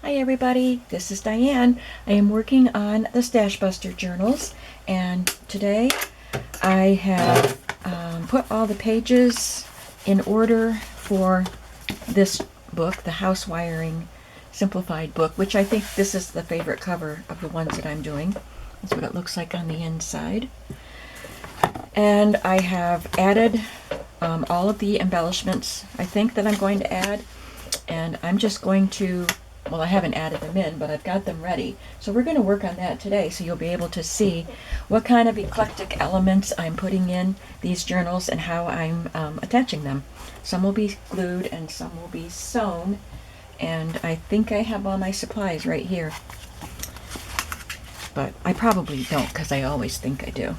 Hi everybody, this is Diane. I am working on the Stash Buster journals, and today I have put all the pages in order for this book, the House Wiring Simplified book, which I think this is the favorite cover of the ones that I'm doing. That's what it looks like on the inside. And I have added all of the embellishments I think that I'm going to add, and I'm just going to, well, I haven't added them in, but I've got them ready. So we're going to work on that today, so you'll be able to see what kind of eclectic elements I'm putting in these journals and how I'm attaching them. Some will be glued and some will be sewn, and I think I have all my supplies right here. But I probably don't, because I always think I do.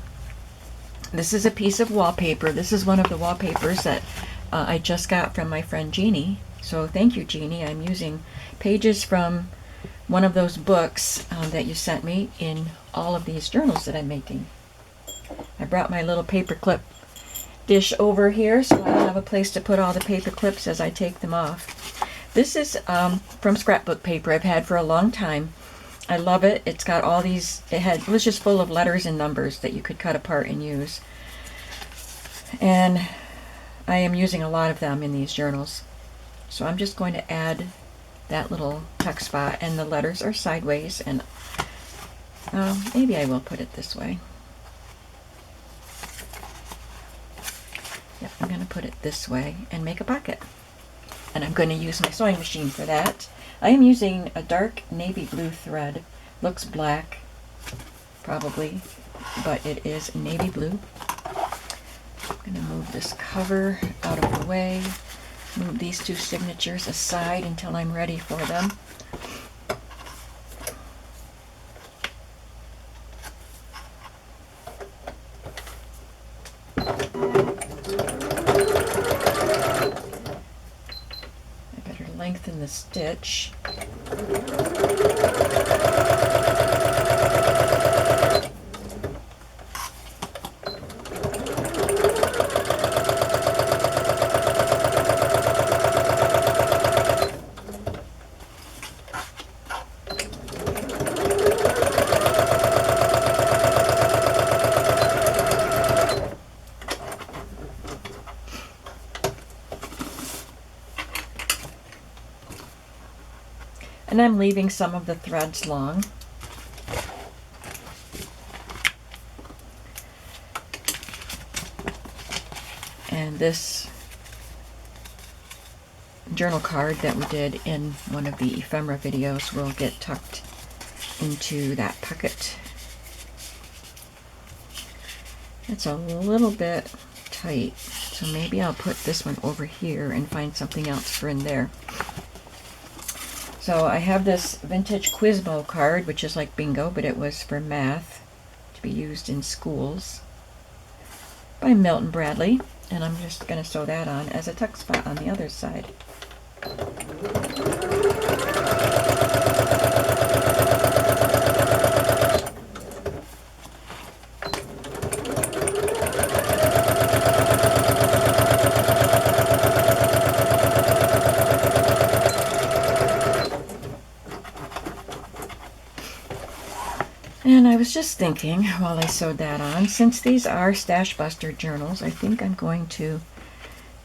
This is a piece of wallpaper. This is one of the wallpapers that I just got from my friend Jeannie. So thank you, Jeannie. I'm using pages from one of those books that you sent me in all of these journals that I'm making. I brought my little paper clip dish over here so I have a place to put all the paper clips as I take them off. This is from scrapbook paper I've had for a long time. I love it. It's got all these, it was just full of letters and numbers that you could cut apart and use. And I am using a lot of them in these journals. So I'm just going to add that little tuck spot, and the letters are sideways, and maybe I will put it this way. Yep, I'm going to put it this way and make a pocket. And I'm going to use my sewing machine for that. I am using a dark navy blue thread. Looks black, probably, but it is navy blue. I'm going to move this cover out of the way. Move these two signatures aside until I'm ready for them. I better lengthen the stitch. And I'm leaving some of the threads long. And this journal card that we did in one of the ephemera videos will get tucked into that pocket. It's a little bit tight, so maybe I'll put this one over here and find something else for in there. So I have this vintage Quizmo card, which is like bingo, but it was for math to be used in schools, by Milton Bradley, and I'm just going to sew that on as a tuck spot on the other side. And I was just thinking while I sewed that on, since these are Stash Buster journals, I think I'm going to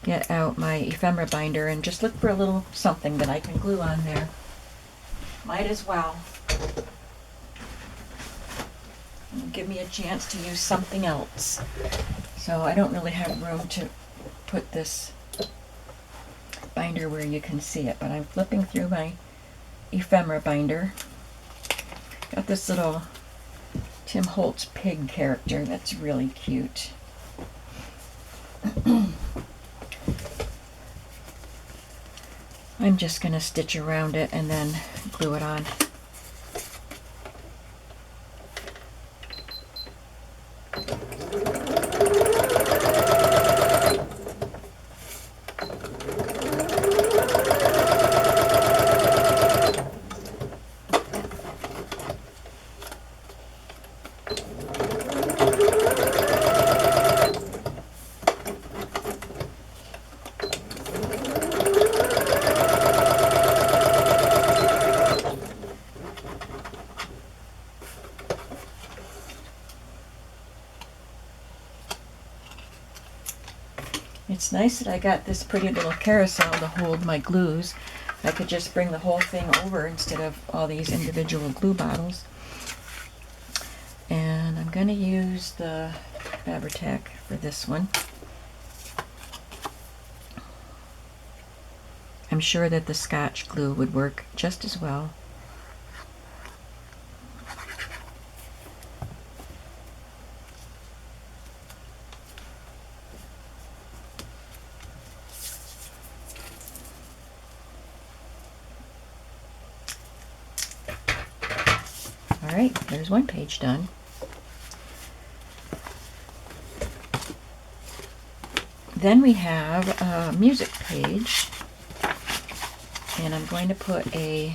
get out my ephemera binder and just look for a little something that I can glue on there. Might as well. It'll give me a chance to use something else. So I don't really have room to put this binder where you can see it, but I'm flipping through my ephemera binder. Got this little Tim Holtz pig character that's really cute. I'm just going to stitch around it and then glue it on. It's nice that I got this pretty little carousel to hold my glues. I could just bring the whole thing over instead of all these individual glue bottles. And I'm going to use the Fabri-Tac for this one. I'm sure that the Scotch glue would work just as well. Alright, there's one page done. Then we have a music page, and I'm going to put a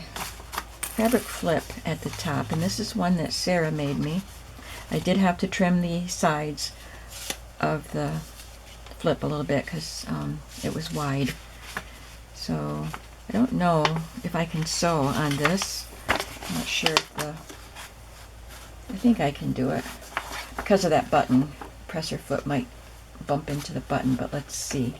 fabric flip at the top, and this is one that Sarah made me. I did have to trim the sides of the flip a little bit because it was wide. So I don't know if I can sew on this. I'm not sure if I think I can do it. Because of that button, presser foot might bump into the button, but let's see.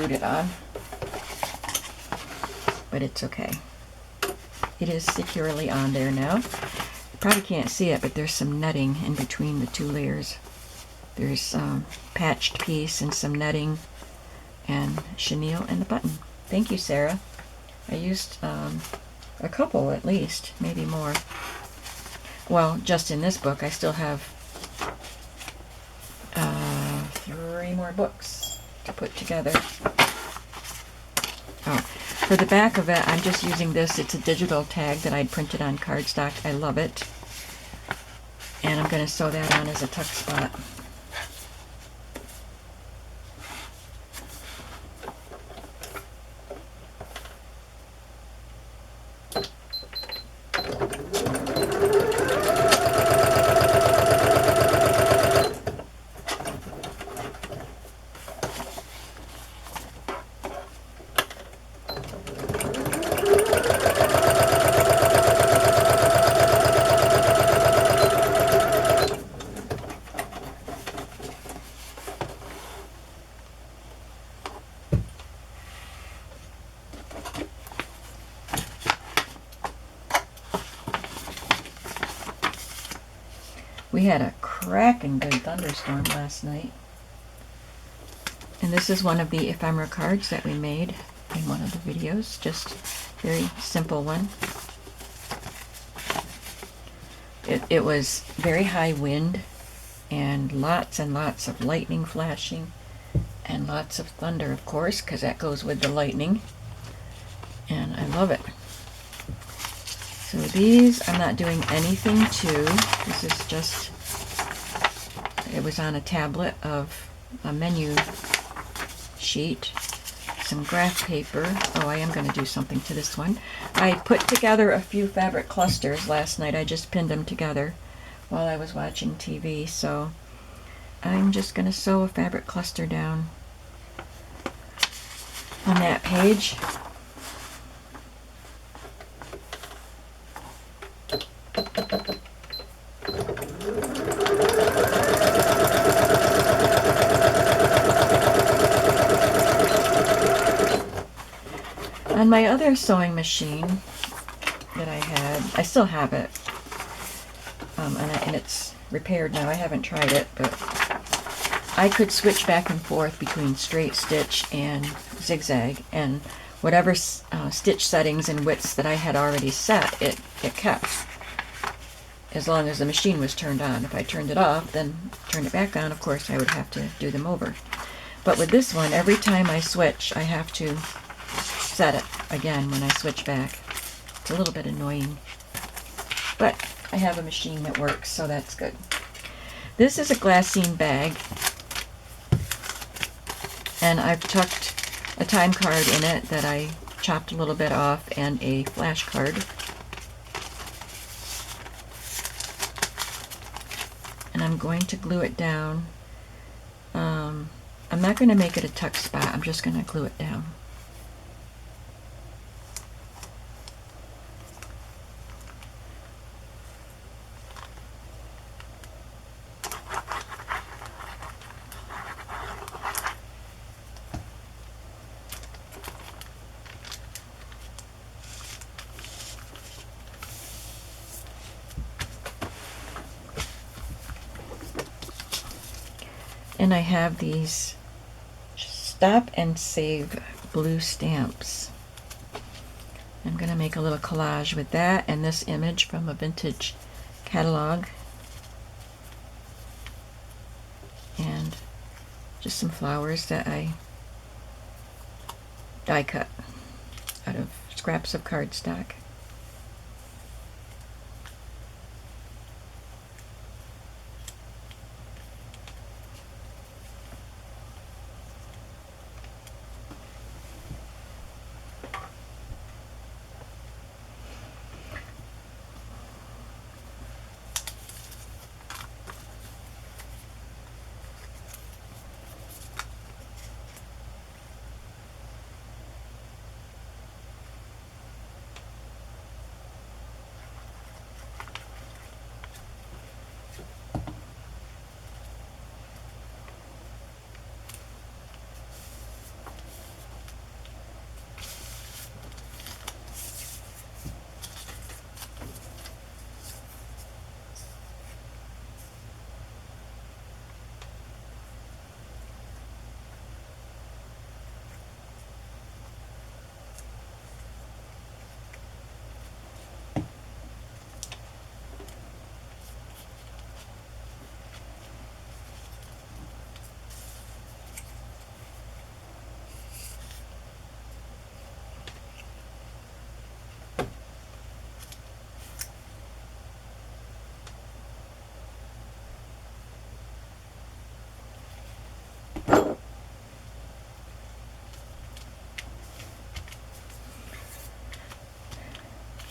It on, but it's okay. It is securely on there now. You probably can't see it, but there's some netting in between the two layers. There's patched piece and some netting and chenille and the button. Thank you, Sarah. I used a couple at least, maybe more. Well, just in this book, I still have 3 more books to put together. Oh, for the back of it, I'm just using this. It's a digital tag that I'd printed on cardstock. I love it. And I'm going to sew that on as a tuck spot. We had a cracking good thunderstorm last night. And this is one of the ephemera cards that we made in one of the videos. Just very simple one. It was very high wind and lots of lightning flashing and lots of thunder, of course, because that goes with the lightning. And I love it. So these I'm not doing anything to. This is just, it was on a tablet of a menu sheet, some graph paper. Oh, I am going to do something to this one. I put together a few fabric clusters last night. I just pinned them together while I was watching TV. So I'm just going to sew a fabric cluster down on that page. On my other sewing machine that I had, I still have it, and it's repaired now. I haven't tried it, but I could switch back and forth between straight stitch and zigzag, and whatever stitch settings and widths that I had already set, it kept, as long as the machine was turned on. If I turned it off, then turn it back on, of course I would have to do them over. But with this one, every time I switch, I have to set it again when I switch back. It's a little bit annoying, but I have a machine that works, so that's good. This is a glassine bag, and I've tucked a time card in it that I chopped a little bit off and a flash card. I'm going to glue it down. I'm not going to make it a tuck spot. I'm just going to glue it down. And I have these Stop and Save blue stamps. I'm going to make a little collage with that and this image from a vintage catalog. And just some flowers that I die cut out of scraps of cardstock.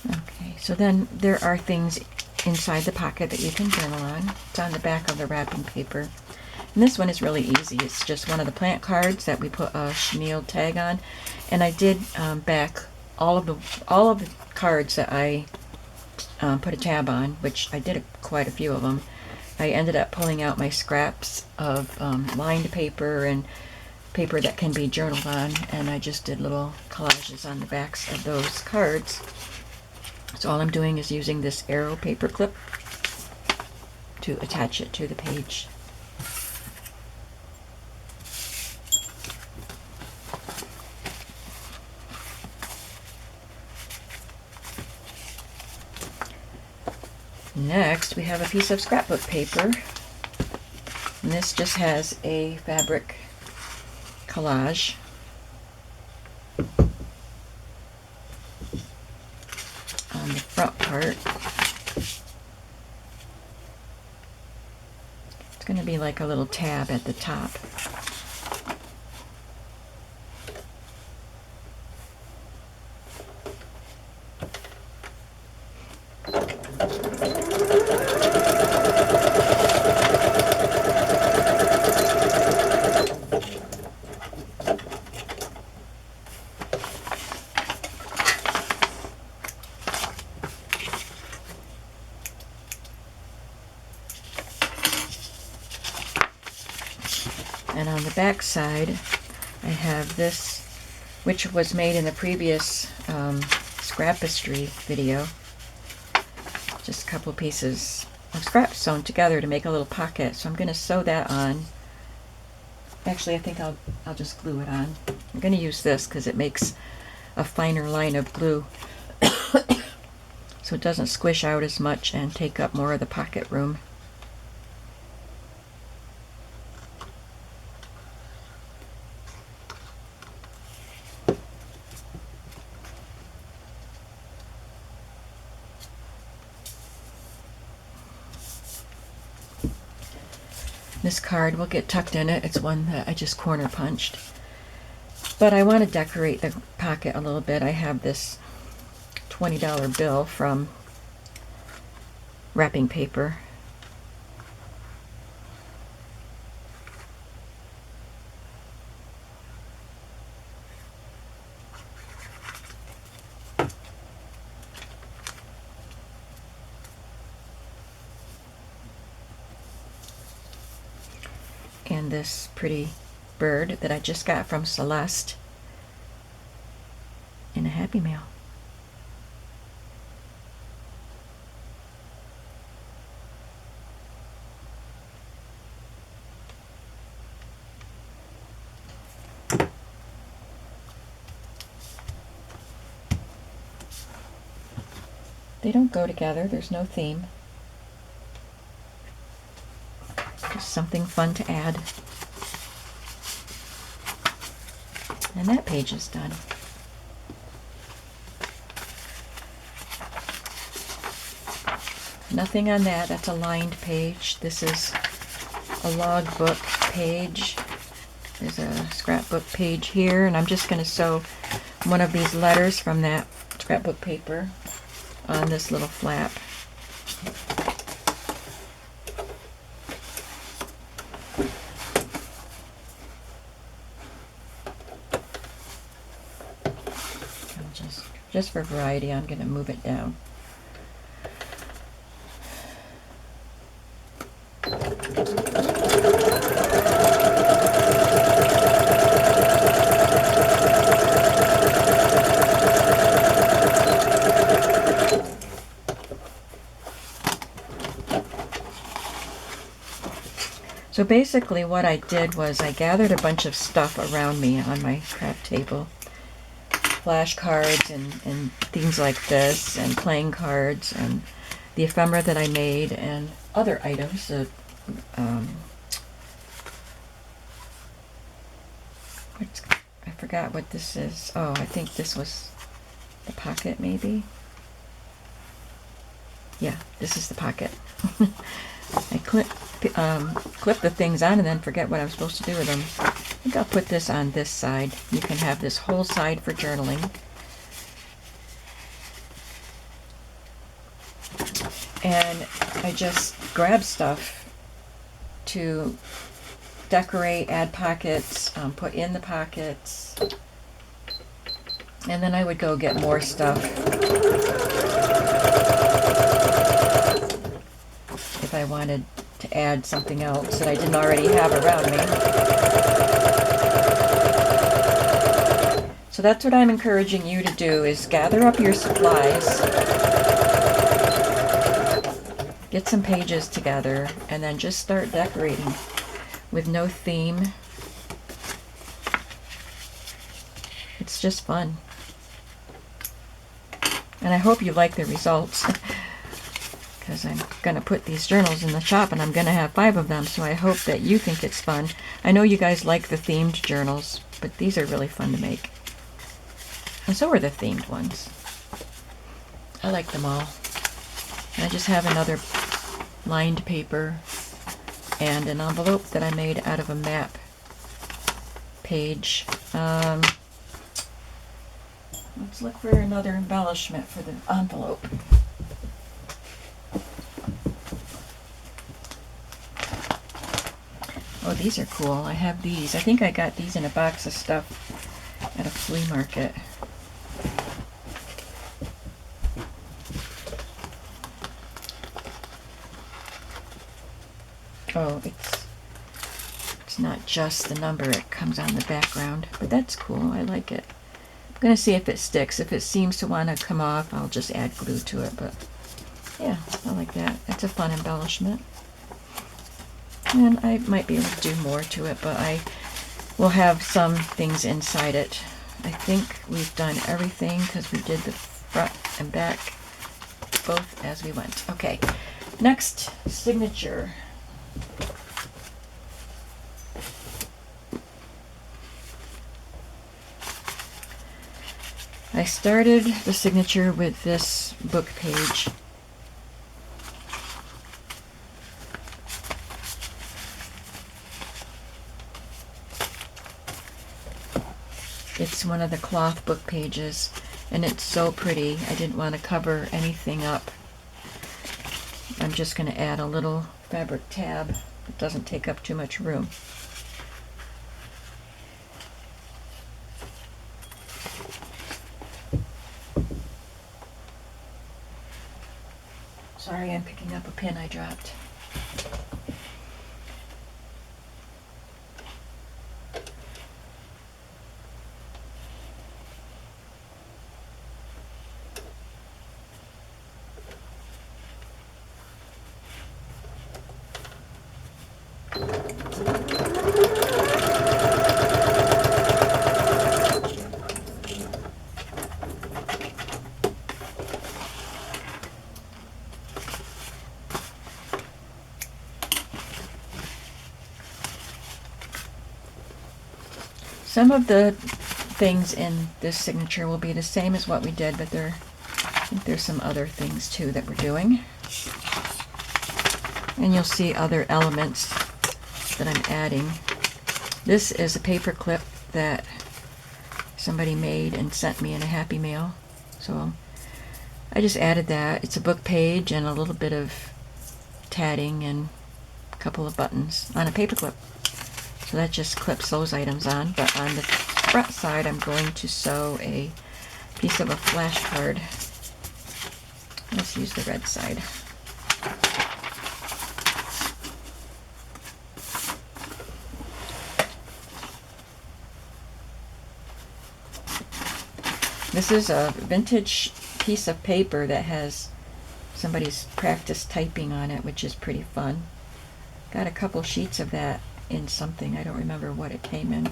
Okay, so then there are things inside the pocket that you can journal on. It's on the back of the wrapping paper. And this one is really easy. It's just one of the plant cards that we put a chenille tag on. And I did back all of the cards that I put a tab on, which I did quite a few of them. I ended up pulling out my scraps of lined paper and paper that can be journaled on, and I just did little collages on the backs of those cards. So all I'm doing is using this arrow paper clip to attach it to the page. Next, we have a piece of scrapbook paper, and this just has a fabric collage. On the front part, it's going to be like a little tab at the top. And on the back side, I have this, which was made in the previous scrapistry video. Just a couple pieces of scraps sewn together to make a little pocket. So I'm going to sew that on. Actually, I think I'll just glue it on. I'm going to use this because it makes a finer line of glue so it doesn't squish out as much and take up more of the pocket room. This card will get tucked in it. It's one that I just corner punched. But I want to decorate the pocket a little bit. I have this $20 bill from wrapping paper. and this pretty bird that I just got from Celeste in a Happy Mail. They don't go together, there's no theme. Just something fun to add. And that page is done. Nothing on that, that's a lined page. This is a logbook page. There's a scrapbook page here, and I'm just going to sew one of these letters from that scrapbook paper on this little flap. Just for variety, I'm going to move it down. So basically what I did was I gathered a bunch of stuff around me on my craft table. Flashcards and things like this, and playing cards, and the ephemera that I made, and other items. I forgot what this is. Oh, I think this was the pocket, maybe? Yeah, this is the pocket. I clip the things on and then forget what I'm supposed to do with them. I think I'll put this on this side. You can have this whole side for journaling. And I just grab stuff to decorate, add pockets, put in the pockets. And then I would go get more stuff if I wanted to add something else that I didn't already have around me. So that's what I'm encouraging you to do, is gather up your supplies, get some pages together, and then just start decorating with no theme. It's just fun. And I hope you like the results. Because I'm going to put these journals in the shop, and I'm going to have 5 of them, so I hope that you think it's fun. I know you guys like the themed journals, but these are really fun to make. And so are the themed ones. I like them all. And I just have another lined paper and an envelope that I made out of a map page. Let's look for another embellishment for the envelope. Oh, these are cool. I have these. I think I got these in a box of stuff at a flea market. Oh, it's not just the number, it comes on the background, but that's cool. I like it. I'm going to see if it sticks. If it seems to want to come off, I'll just add glue to it, but yeah, I like that. It's a fun embellishment. And I might be able to do more to it, but I will have some things inside it. I think we've done everything because we did the front and back both as we went. Okay, next, signature. I started the signature with this book page. It's one of the cloth book pages, and it's so pretty. I didn't want to cover anything up. I'm just going to add a little fabric tab that doesn't take up too much room. Sorry, I'm picking up a pin I dropped. Some of the things in this signature will be the same as what we did, but I think there's some other things too that we're doing. And you'll see other elements that I'm adding. This is a paper clip that somebody made and sent me in a Happy Mail. So I just added that. It's a book page and a little bit of tatting and a couple of buttons on a paper clip. So that just clips those items on. But on the front side, I'm going to sew a piece of a flash card. Let's use the red side. This is a vintage piece of paper that has somebody's practice typing on it, which is pretty fun. Got a couple sheets of that in something. I don't remember what it came in.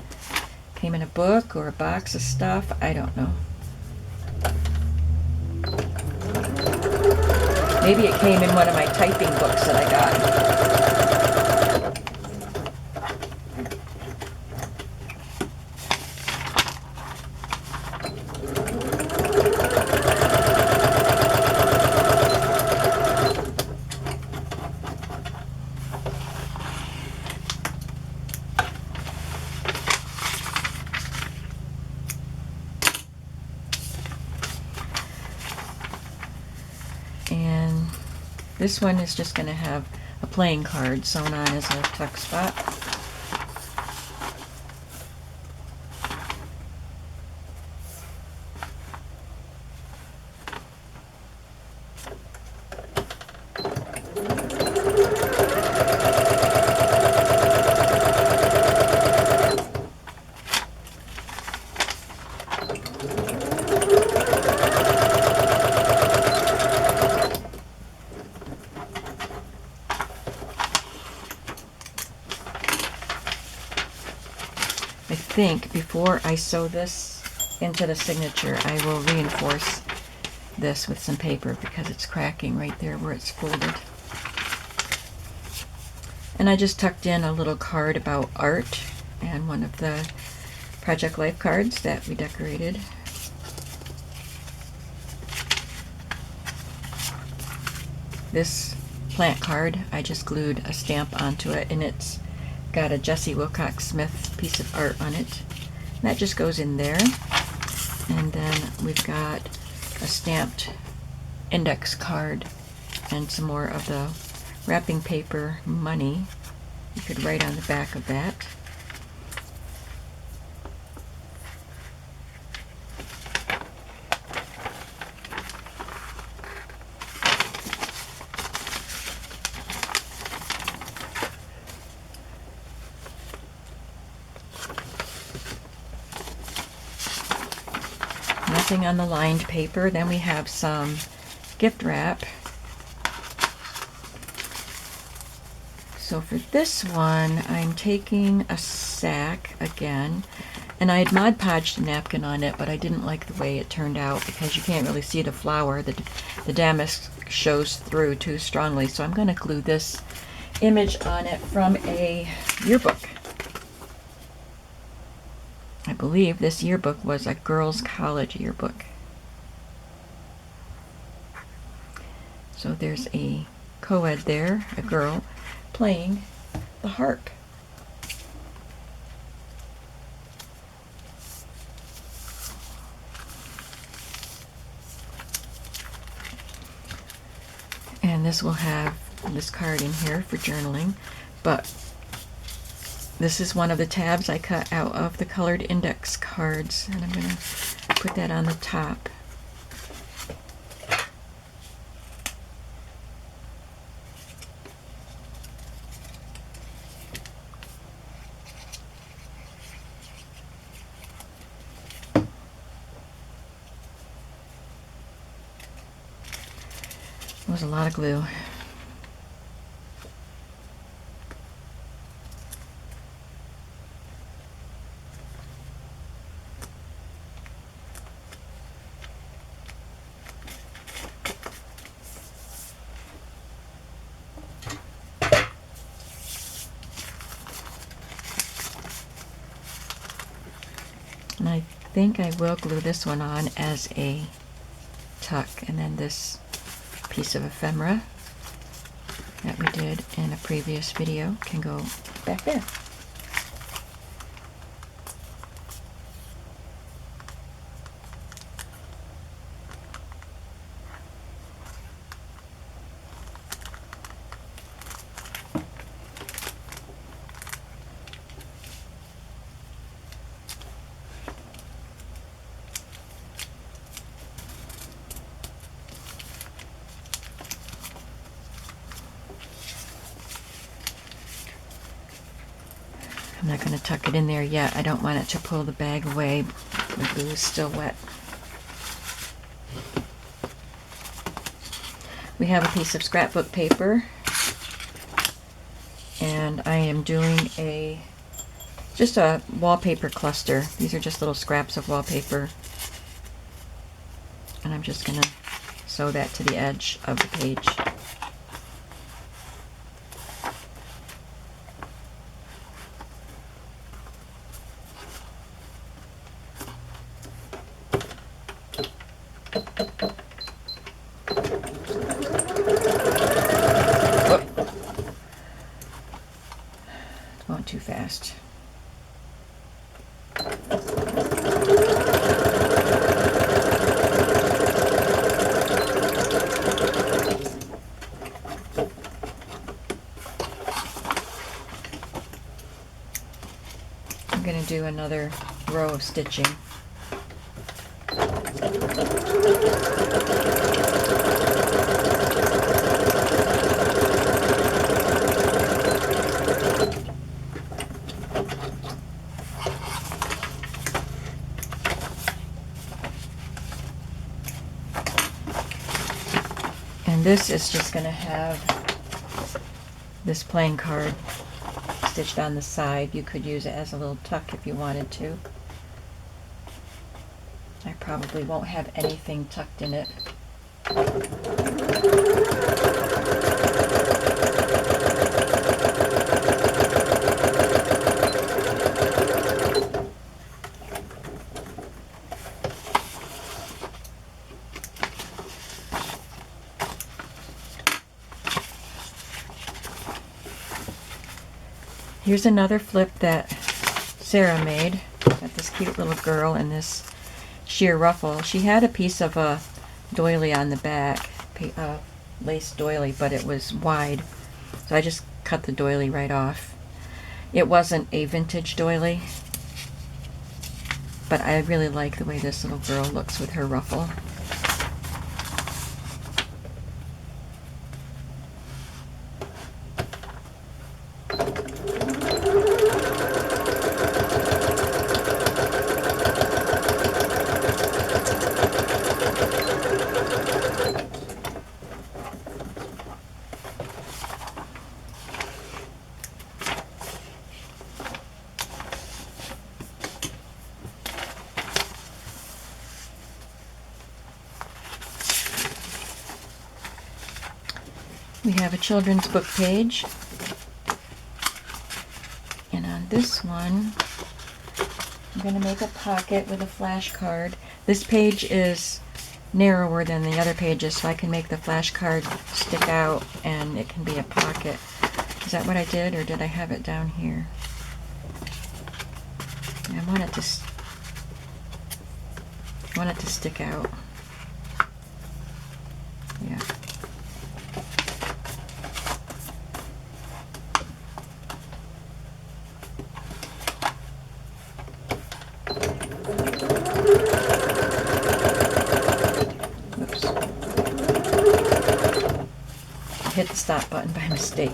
Came in a book or a box of stuff. I don't know. Maybe it came in one of my typing books that I got. And this one is just going to have a playing card sewn on as a tuck spot. I think before I sew this into the signature, I will reinforce this with some paper because it's cracking right there where it's folded. And I just tucked in a little card about art and one of the Project Life cards that we decorated. This plant card, I just glued a stamp onto it, and it's got a Jessie Wilcox Smith piece of art on it. And that just goes in there. And then we've got a stamped index card and some more of the wrapping paper money. You could write on the back of that. Nothing on the lined paper. Then we have some gift wrap. So for this one, I'm taking a sack again, and I had Mod Podged a napkin on it, but I didn't like the way it turned out because you can't really see the flower. The damask shows through too strongly, so I'm going to glue this image on it from a yearbook. I believe this yearbook was a girls' college yearbook. So there's a co-ed there, a girl, playing the harp. And this will have this card in here for journaling, but this is one of the tabs I cut out of the colored index cards, and I'm going to put that on the top. It was a lot of glue. And I think I will glue this one on as a tuck, and then this piece of ephemera that we did in a previous video can go back there. I'm not going to tuck it in there yet. I don't want it to pull the bag away. The glue is still wet. We have a piece of scrapbook paper, and I am doing just a wallpaper cluster. These are just little scraps of wallpaper, and I'm just going to sew that to the edge of the page. Going too fast. I'm going to do another row of stitching. And this is just going to have this playing card stitched on the side. You could use it as a little tuck if you wanted to. I probably won't have anything tucked in it. Here's another flip that Sarah made. Got this cute little girl in this sheer ruffle. She had a piece of a doily on the back, lace doily, but it was wide. So I just cut the doily right off. It wasn't a vintage doily, but I really like the way this little girl looks with her ruffle. We have a children's book page, and on this one I'm going to make a pocket with a flash card. This page is narrower than the other pages, so I can make the flash card stick out and it can be a pocket. Is that what I did, or did I have it down here? I want it to stick out. Yeah. Hit the stop button by mistake.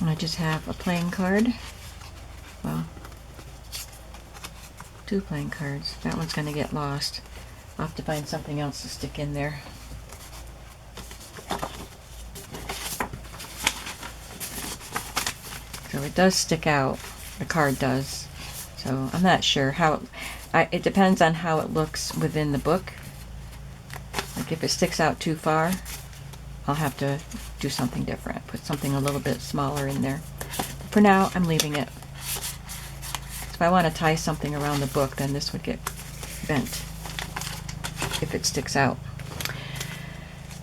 And I just have a playing card. Well, two playing cards. That one's going to get lost. I'll have to find something else to stick in there. So it does stick out. The card does. So I'm not sure how. It depends on how it looks within the book. Like if it sticks out too far, I'll have to do something different. Put something a little bit smaller in there. But for now, I'm leaving it. If I want to tie something around the book, then this would get bent if it sticks out.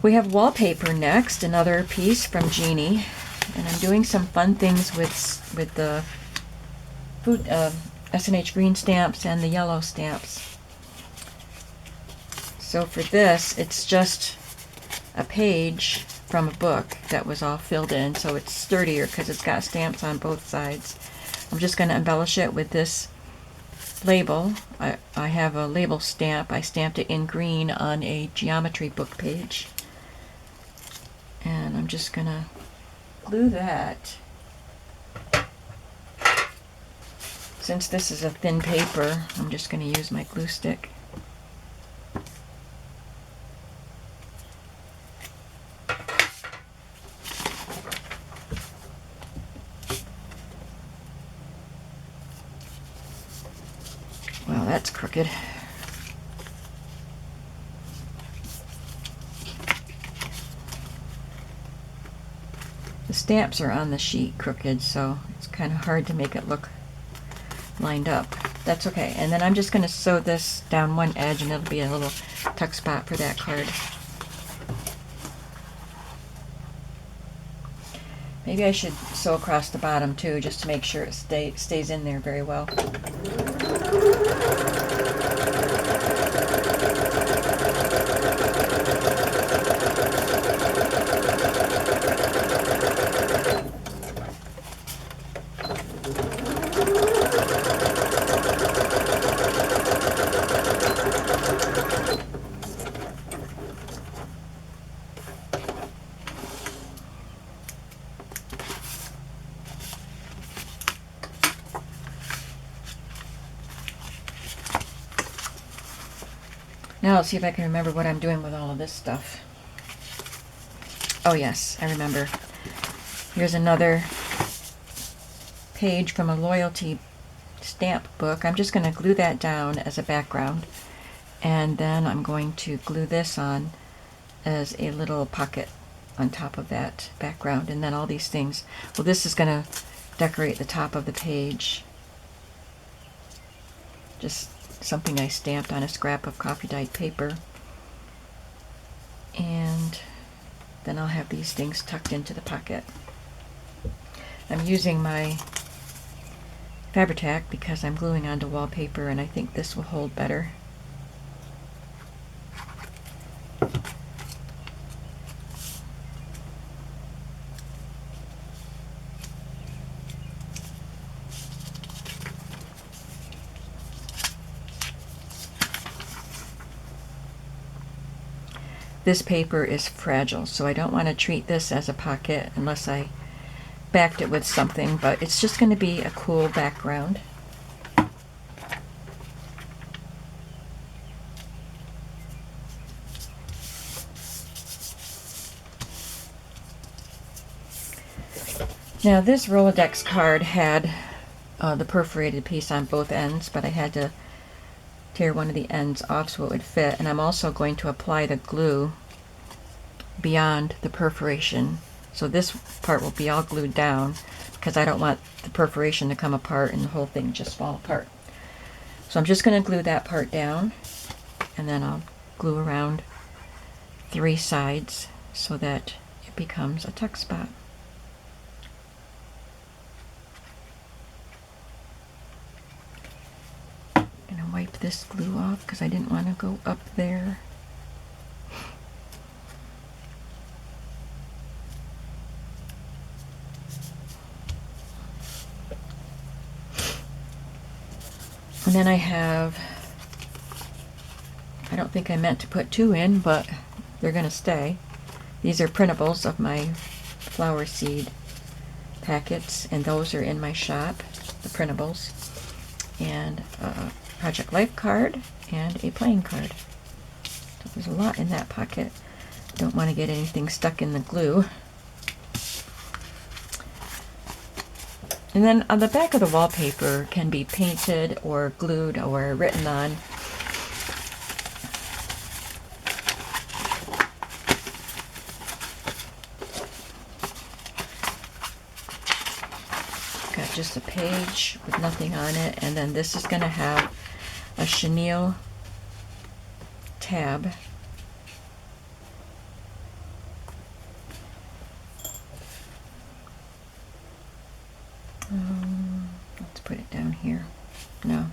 We have wallpaper next, another piece from Jeannie, and I'm doing some fun things with the food S&H green stamps and the yellow stamps. So for this, it's just a page from a book that was all filled in, so it's sturdier because it's got stamps on both sides. I'm just going to embellish it with this label. I have a label stamp. I stamped it in green on a geometry book page. And I'm just going to glue that. Since this is a thin paper, I'm just going to use my glue stick. Wow, that's crooked. The stamps are on the sheet crooked, so it's kind of hard to make it look lined up. That's okay. And then I'm just going to sew this down one edge, and it'll be a little tuck spot for that card. Maybe I should sew across the bottom too, just to make sure it stays in there very well. Now let's see if I can remember what I'm doing with all of this stuff. Oh yes, I remember. Here's another page from a loyalty stamp book. I'm just going to glue that down as a background, and then I'm going to glue this on as a little pocket on top of that background, and then all these things. Well, this is going to decorate the top of the page. Just something I stamped on a scrap of coffee dyed paper. And then I'll have these things tucked into the pocket. I'm using my Fabri-Tac because I'm gluing onto wallpaper, and I think this will hold better. This paper is fragile, so I don't want to treat this as a pocket unless I backed it with something, but it's just going to be a cool background. Now this Rolodex card had the perforated piece on both ends, but I had to tear one of the ends off so it would fit, and I'm also going to apply the glue beyond the perforation, so this part will be all glued down because I don't want the perforation to come apart and the whole thing just fall apart. So I'm just going to glue that part down, and then I'll glue around 3 sides so that it becomes a tuck spot. Wipe this glue off because I didn't want to go up there. And then I don't think I meant to put 2 in, but they're going to stay. These are printables of my flower seed packets, and those are in my shop, the printables. And Project Life card and a playing card. So there's a lot in that pocket. Don't want to get anything stuck in the glue. And then on the back of the wallpaper can be painted or glued or written on. Got just a page with nothing on it, and then this is going to have a chenille tab. Let's put it down here. No.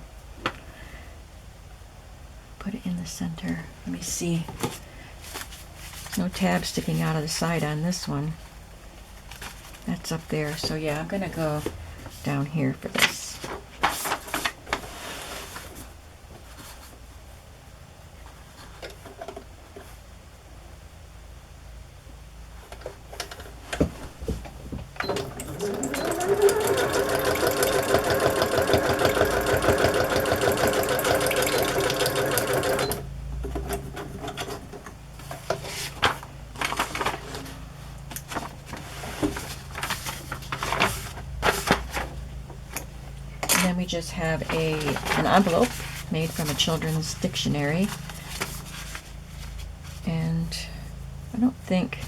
Put it in the center. Let me see. No tab sticking out of the side on this one. That's up there. So yeah, I'm going to go down here for this. Then we just have an envelope made from a children's dictionary, and I don't think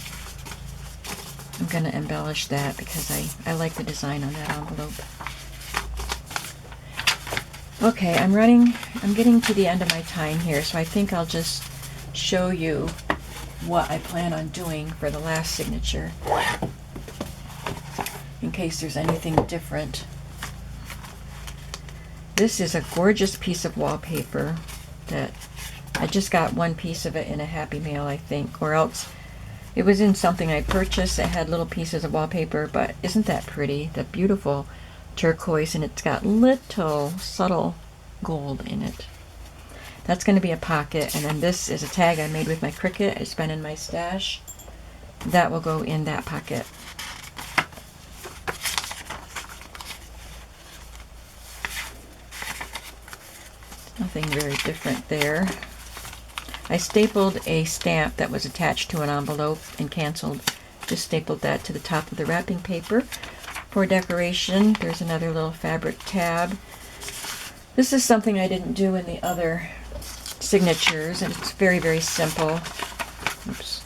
I'm going to embellish that because I like the design on that envelope. Okay, I'm getting to the end of my time here, so I think I'll just show you what I plan on doing for the last signature in case there's anything different. This is a gorgeous piece of wallpaper that I just got one piece of it in a Happy Mail, I think, or else it was in something I purchased. It had little pieces of wallpaper, but isn't that pretty? The beautiful turquoise, and it's got little subtle gold in it. That's going to be a pocket, and then this is a tag I made with my Cricut. It's been in my stash. That will go in that pocket. Nothing very different there. I stapled a stamp that was attached to an envelope and canceled. Just stapled that to the top of the wrapping paper. For decoration, there's another little fabric tab. This is something I didn't do in the other signatures, and it's very, very simple. Oops,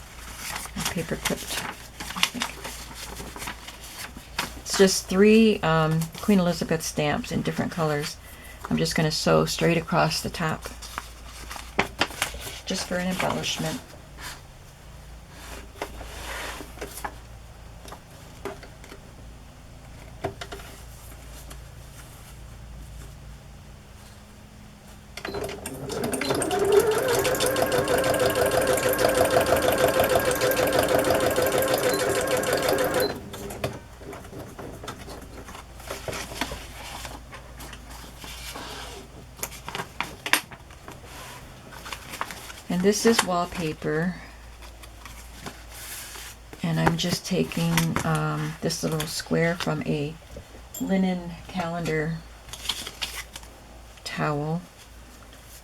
my paper clipped, I think. It's just 3 Queen Elizabeth stamps in different colors. I'm just going to sew straight across the top, just for an embellishment. And this is wallpaper, and I'm just taking this little square from a linen calendar towel,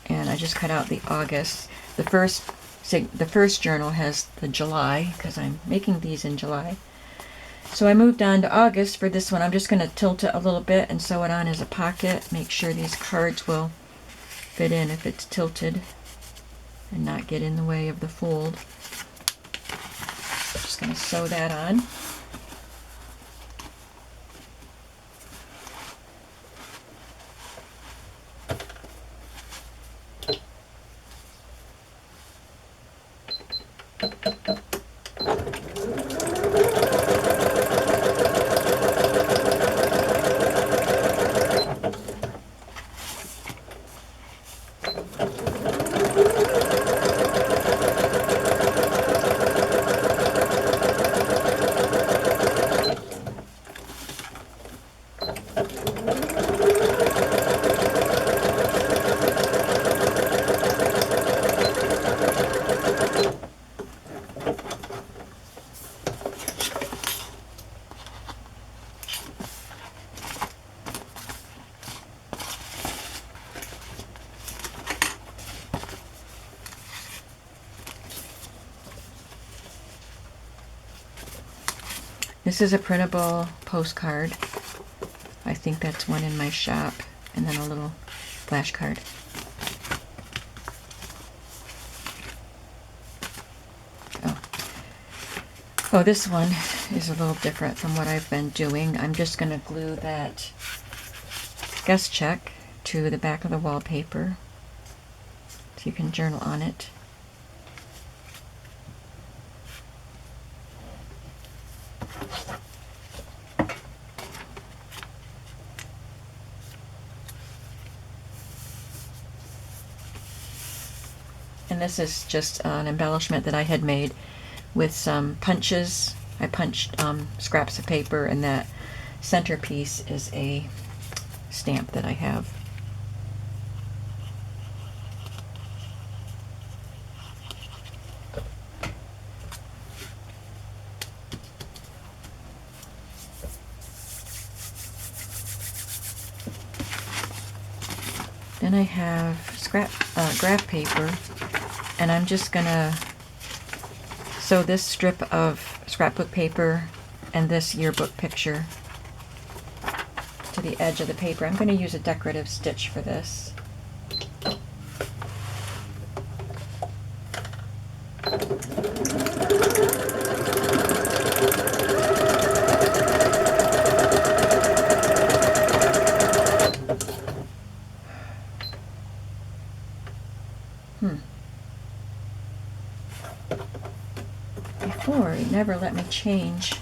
and I just cut out the August. The first journal has the July, because I'm making these in July. So I moved on to August for this one. I'm just going to tilt it a little bit and sew it on as a pocket. Make sure these cards will fit in if it's tilted and not get in the way of the fold. Just going to sew that on. This is a printable postcard. think that's one in my shop. And then a little flashcard. Oh, this one is a little different from what I've been doing. I'm just going to glue that guest check to the back of the wallpaper so you can journal on it. And this is just an embellishment that I had made with some punches. I punched scraps of paper, and that centerpiece is a stamp that I have. Then I have graph paper, and I'm just gonna sew this strip of scrapbook paper and this yearbook picture to the edge of the paper. I'm going to use a decorative stitch for this. Before, it never let me change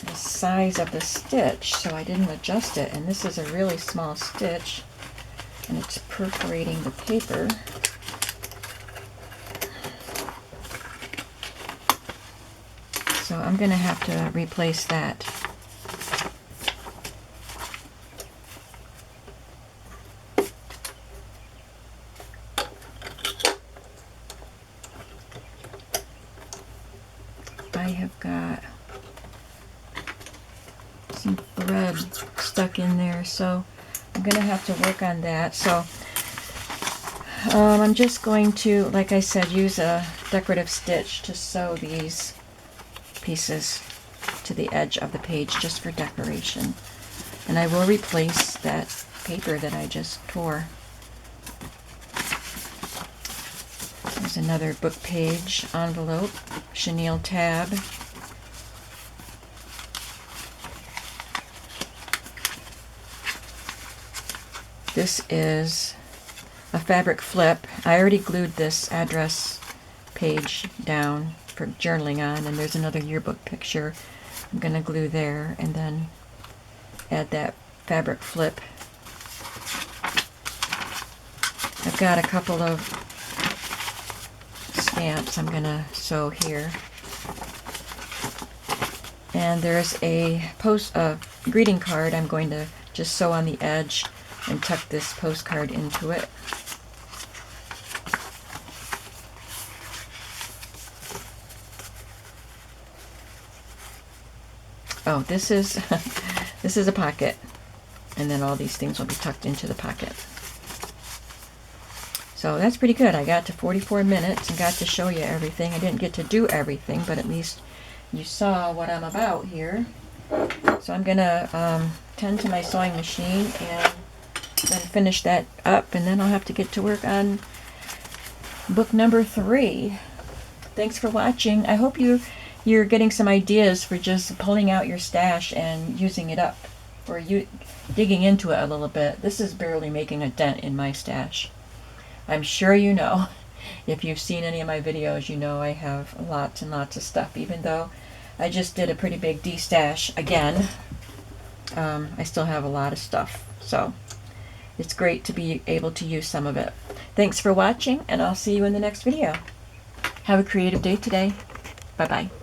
the size of the stitch, so I didn't adjust it. And this is a really small stitch, and it's perforating the paper. So I'm going to have to replace that. I have got some thread stuck in there, so I'm going to have to work on that. So I'm just going to, like I said, use a decorative stitch to sew these pieces to the edge of the page just for decoration. And I will replace that paper that I just tore. There's another book page envelope, chenille tab. This is a fabric flip. I already glued this address page down for journaling on, and there's another yearbook picture I'm going to glue there, and then add that fabric flip. I've got a couple of stamps I'm going to sew here. And there's a greeting card I'm going to just sew on the edge and tuck this postcard into it. Oh, this is this is a pocket, and then all these things will be tucked into the pocket. So that's pretty good. I got to 44 minutes and got to show you everything. I didn't get to do everything, but at least you saw what I'm about here. So I'm gonna tend to my sewing machine and then finish that up, and then I'll have to get to work on book number 3. Thanks for watching. I hope you're getting some ideas for just pulling out your stash and using it up, or you digging into it a little bit. This is barely making a dent in my stash. I'm sure you know, if you've seen any of my videos, you know I have lots and lots of stuff. Even though I just did a pretty big de-stash again, I still have a lot of stuff. So it's great to be able to use some of it. Thanks for watching, and I'll see you in the next video. Have a creative day today. Bye-bye.